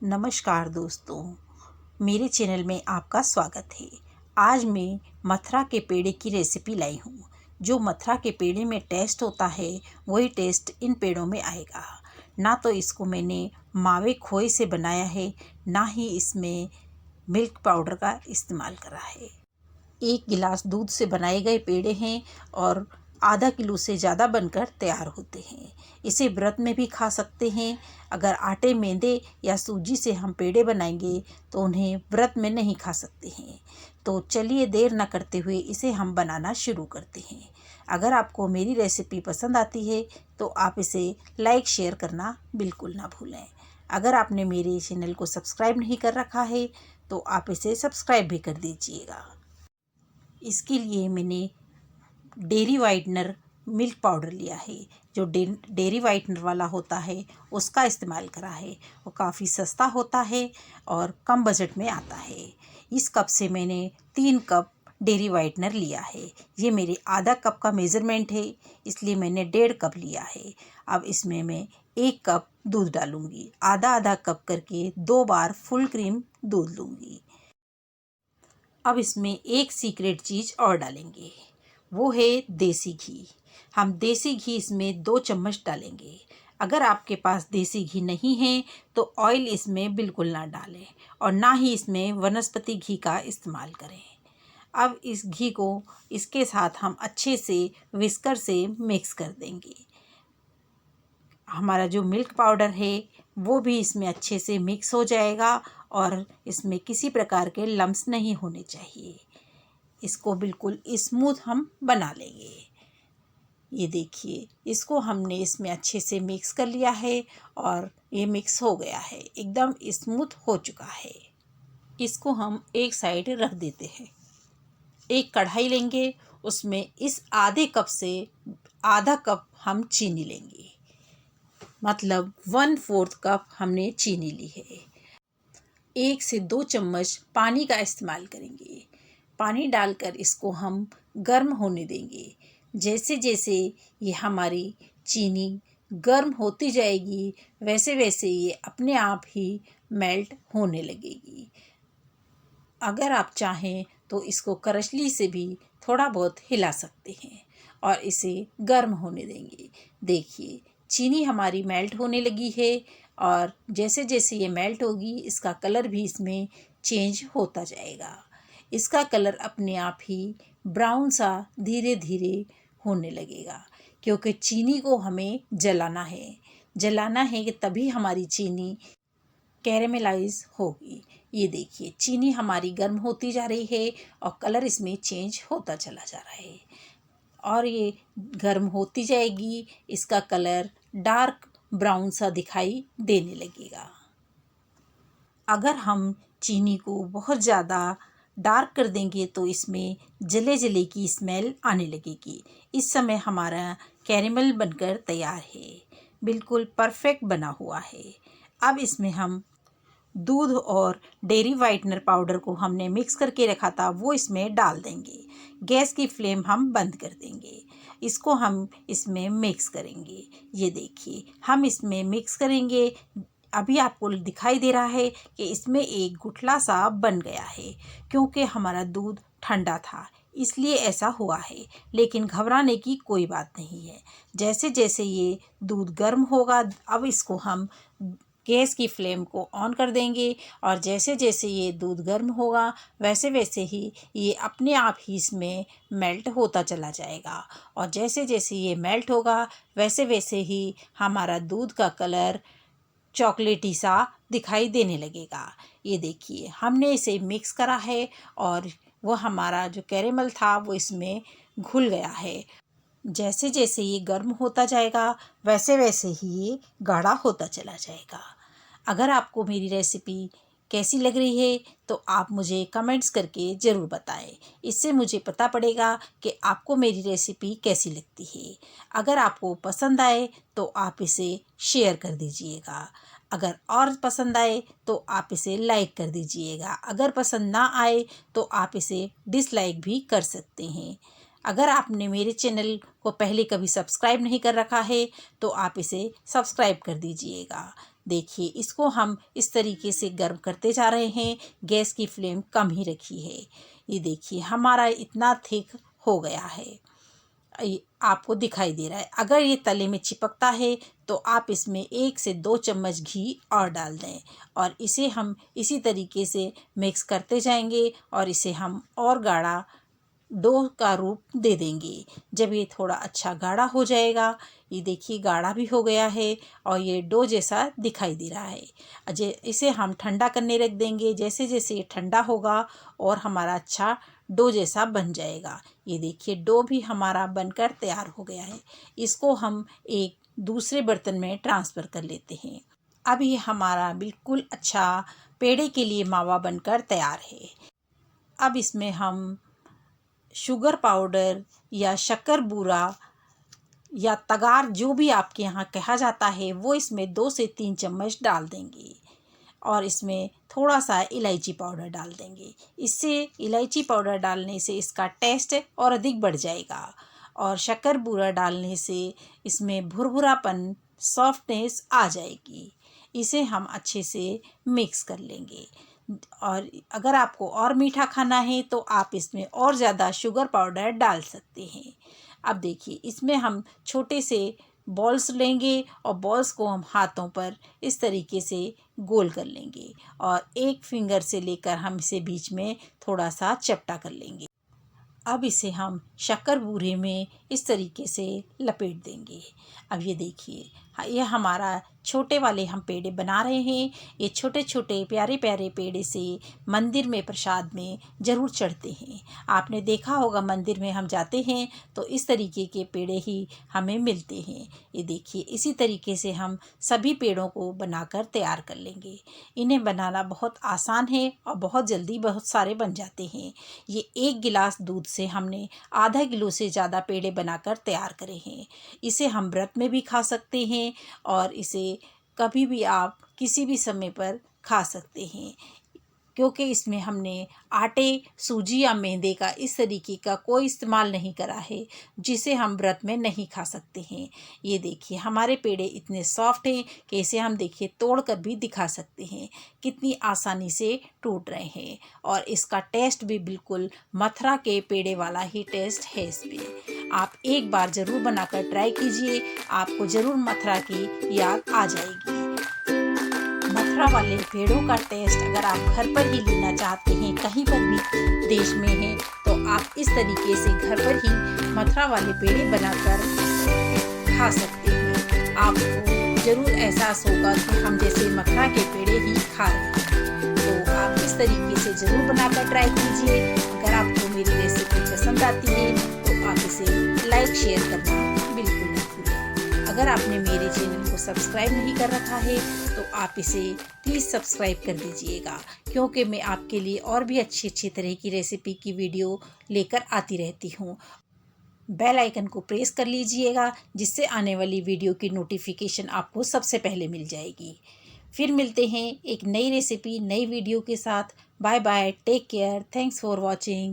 नमस्कार दोस्तों, मेरे चैनल में आपका स्वागत है। आज मैं मथुरा के पेड़े की रेसिपी लाई हूँ। जो मथुरा के पेड़े में टेस्ट होता है वही टेस्ट इन पेड़ों में आएगा। ना तो इसको मैंने मावे खोए से बनाया है, ना ही इसमें मिल्क पाउडर का इस्तेमाल करा है। 1 गिलास दूध से बनाए गए पेड़े हैं और आधा किलो से ज़्यादा बनकर तैयार होते हैं। इसे व्रत में भी खा सकते हैं। अगर आटे, मैदे या सूजी से हम पेड़े बनाएंगे तो उन्हें व्रत में नहीं खा सकते हैं। तो चलिए देर न करते हुए इसे हम बनाना शुरू करते हैं। अगर आपको मेरी रेसिपी पसंद आती है तो आप इसे लाइक शेयर करना बिल्कुल ना भूलें। अगर आपने मेरे चैनल को सब्सक्राइब नहीं कर रखा है तो आप इसे सब्सक्राइब भी कर दीजिएगा। इसके लिए मैंने डेयरी वाइटनर मिल्क पाउडर लिया है। जो डेयरी वाइटनर वाला होता है उसका इस्तेमाल करा है। वो काफ़ी सस्ता होता है और कम बजट में आता है। इस कप से मैंने 3 कप डेयरी वाइटनर लिया है। ये मेरे आधा कप का मेज़रमेंट है, इसलिए मैंने 1.5 कप लिया है। अब इसमें मैं 1 कप दूध डालूँगी। आधा आधा कप करके 2 बार फुल क्रीम दूध लूँगी। अब इसमें एक सीक्रेट चीज़ और डालेंगे, वो है देसी घी। हम देसी घी इसमें 2 चम्मच डालेंगे। अगर आपके पास देसी घी नहीं है तो ऑयल इसमें बिल्कुल ना डालें और ना ही इसमें वनस्पति घी का इस्तेमाल करें। अब इस घी को इसके साथ हम अच्छे से विस्कर से मिक्स कर देंगे। हमारा जो मिल्क पाउडर है वो भी इसमें अच्छे से मिक्स हो जाएगा और इसमें किसी प्रकार के लम्स नहीं होने चाहिए। इसको बिल्कुल स्मूथ हम बना लेंगे। ये देखिए, इसको हमने इसमें अच्छे से मिक्स कर लिया है और ये मिक्स हो गया है, एकदम स्मूथ हो चुका है। इसको हम एक साइड रख देते हैं। एक कढ़ाई लेंगे, उसमें इस आधे कप से आधा कप हम चीनी लेंगे, मतलब 1/4 कप हमने चीनी ली है। 1 से 2 चम्मच पानी का इस्तेमाल करेंगे। पानी डालकर इसको हम गर्म होने देंगे। जैसे जैसे ये हमारी चीनी गर्म होती जाएगी वैसे वैसे ये अपने आप ही मेल्ट होने लगेगी। अगर आप चाहें तो इसको करछली से भी थोड़ा बहुत हिला सकते हैं और इसे गर्म होने देंगे। देखिए, चीनी हमारी मेल्ट होने लगी है और जैसे जैसे ये मेल्ट होगी इसका कलर भी इसमें चेंज होता जाएगा। इसका कलर अपने आप ही ब्राउन सा धीरे धीरे होने लगेगा, क्योंकि चीनी को हमें जलाना है कि तभी हमारी चीनी कैरेमलाइज होगी। ये देखिए, चीनी हमारी गर्म होती जा रही है और कलर इसमें चेंज होता चला जा रहा है और ये गर्म होती जाएगी। इसका कलर डार्क ब्राउन सा दिखाई देने लगेगा। अगर हम चीनी को बहुत ज़्यादा डार्क कर देंगे तो इसमें जले जले की स्मेल आने लगेगी। इस समय हमारा कैरेमल बनकर तैयार है, बिल्कुल परफेक्ट बना हुआ है। अब इसमें हम दूध और डेयरी वाइटनर पाउडर को हमने मिक्स करके रखा था वो इसमें डाल देंगे। गैस की फ्लेम हम बंद कर देंगे। इसको हम इसमें मिक्स करेंगे। ये देखिए, हम इसमें मिक्स करेंगे। अभी आपको दिखाई दे रहा है कि इसमें एक गुठला सा बन गया है, क्योंकि हमारा दूध ठंडा था इसलिए ऐसा हुआ है। लेकिन घबराने की कोई बात नहीं है। जैसे जैसे ये दूध गर्म होगा अब इसको हम गैस की फ्लेम को ऑन कर देंगे और जैसे जैसे ये दूध गर्म होगा वैसे वैसे ही ये अपने आप ही इसमें मेल्ट होता चला जाएगा और जैसे जैसे ये मेल्ट होगा वैसे वैसे ही हमारा दूध का कलर चॉकलेटी सा दिखाई देने लगेगा। ये देखिए, हमने इसे मिक्स करा है और वो हमारा जो कैरेमल था वो इसमें घुल गया है। जैसे जैसे ये गर्म होता जाएगा वैसे वैसे ही ये गाढ़ा होता चला जाएगा। अगर आपको मेरी रेसिपी कैसी लग रही है तो आप मुझे कमेंट्स करके ज़रूर बताएं। इससे मुझे पता पड़ेगा कि आपको मेरी रेसिपी कैसी लगती है। अगर आपको पसंद आए तो आप इसे शेयर कर दीजिएगा। अगर और पसंद आए तो आप इसे लाइक कर दीजिएगा। अगर पसंद ना आए तो आप इसे डिसलाइक भी कर सकते हैं। अगर आपने मेरे चैनल को पहले कभी सब्सक्राइब नहीं कर रखा है तो आप इसे सब्सक्राइब कर दीजिएगा, देखिए इसको हम इस तरीके से गर्म करते जा रहे हैं। गैस की फ्लेम कम ही रखी है। ये देखिए हमारा इतना थिक हो गया है, आपको दिखाई दे रहा है। अगर ये तले में चिपकता है तो आप इसमें 1 से 2 चम्मच घी और डाल दें और इसे हम इसी तरीके से मिक्स करते जाएंगे और इसे हम और गाढ़ा डो का रूप दे देंगे। जब ये थोड़ा अच्छा गाढ़ा हो जाएगा, ये देखिए गाढ़ा भी हो गया है और ये डो जैसा दिखाई दे रहा है। इसे हम ठंडा करने रख देंगे। जैसे जैसे ये ठंडा होगा और हमारा अच्छा डो जैसा बन जाएगा। ये देखिए डो भी हमारा बनकर तैयार हो गया है। इसको हम एक दूसरे बर्तन में ट्रांसफ़र कर लेते हैं। अब ये हमारा बिल्कुल अच्छा पेड़े के लिए मावा बनकर तैयार है। अब इसमें हम शुगर पाउडर या शक्कर बूरा या तगार, जो भी आपके यहाँ कहा जाता है, वो इसमें 2 से 3 चम्मच डाल देंगे और इसमें थोड़ा सा इलायची पाउडर डाल देंगे। इससे इलायची पाउडर डालने से इसका टेस्ट और अधिक बढ़ जाएगा और शक्कर बूरा डालने से इसमें भुरभुरापन, सॉफ्टनेस आ जाएगी। इसे हम अच्छे से मिक्स कर लेंगे और अगर आपको और मीठा खाना है तो आप इसमें और ज़्यादा शुगर पाउडर डाल सकते हैं। अब देखिए इसमें हम छोटे से बॉल्स लेंगे और बॉल्स को हम हाथों पर इस तरीके से गोल कर लेंगे और एक फिंगर से लेकर हम इसे बीच में थोड़ा सा चपटा कर लेंगे। अब इसे हम शक्कर बूरे में इस तरीके से लपेट देंगे। अब ये देखिए ये हमारा छोटे वाले हम पेड़े बना रहे हैं। ये छोटे छोटे प्यारे प्यारे पेड़े से मंदिर में प्रसाद में ज़रूर चढ़ते हैं। आपने देखा होगा मंदिर में हम जाते हैं तो इस तरीके के पेड़े ही हमें मिलते हैं। ये देखिए इसी तरीके से हम सभी पेड़ों को बनाकर तैयार कर लेंगे। इन्हें बनाना बहुत आसान है और बहुत जल्दी बहुत सारे बन जाते हैं। ये 1 गिलास दूध से हमने आधा किलो से ज़्यादा पेड़े बनाकर तैयार करे हैं। इसे हम व्रत में भी खा सकते हैं और इसे कभी भी आप किसी भी समय पर खा सकते हैं, क्योंकि इसमें हमने आटे, सूजी या मैदे का इस तरीके का कोई इस्तेमाल नहीं करा है जिसे हम व्रत में नहीं खा सकते हैं। ये देखिए हमारे पेड़े इतने सॉफ्ट हैं कि इसे हम देखिए तोड़ कर भी दिखा सकते हैं, कितनी आसानी से टूट रहे हैं और इसका टेस्ट भी बिल्कुल मथुरा के पेड़े वाला ही टेस्ट है इसमें। आप एक बार ज़रूर बनाकर ट्राई कीजिए, आपको ज़रूर मथुरा की याद आ जाएगी। मथुरा वाले पेड़ों का टेस्ट अगर आप घर पर ही लेना चाहते हैं, कहीं पर भी देश में हैं, तो आप इस तरीके से घर पर ही मथुरा वाले पेड़े बनाकर खा सकते हैं। आपको ज़रूर एहसास होगा कि हम जैसे मथुरा के पेड़े ही खा रहे हैं। तो आप इस तरीके से ज़रूर बनाकर ट्राई कीजिए। अगर आपको मेरी रेसिपी पसंद आती है तो आप इसे लाइक शेयर करना बिल्कुल ना भूलें। अगर आपने मेरे चैनल को सब्सक्राइब नहीं कर रखा है तो आप इसे प्लीज़ सब्सक्राइब कर दीजिएगा, क्योंकि मैं आपके लिए और भी अच्छी अच्छी तरह की रेसिपी की वीडियो लेकर आती रहती हूँ। बेल आइकन को प्रेस कर लीजिएगा जिससे आने वाली वीडियो की नोटिफिकेशन आपको सबसे पहले मिल जाएगी। फिर मिलते हैं एक नई रेसिपी, नई वीडियो के साथ। Bye bye, take care, thanks for watching.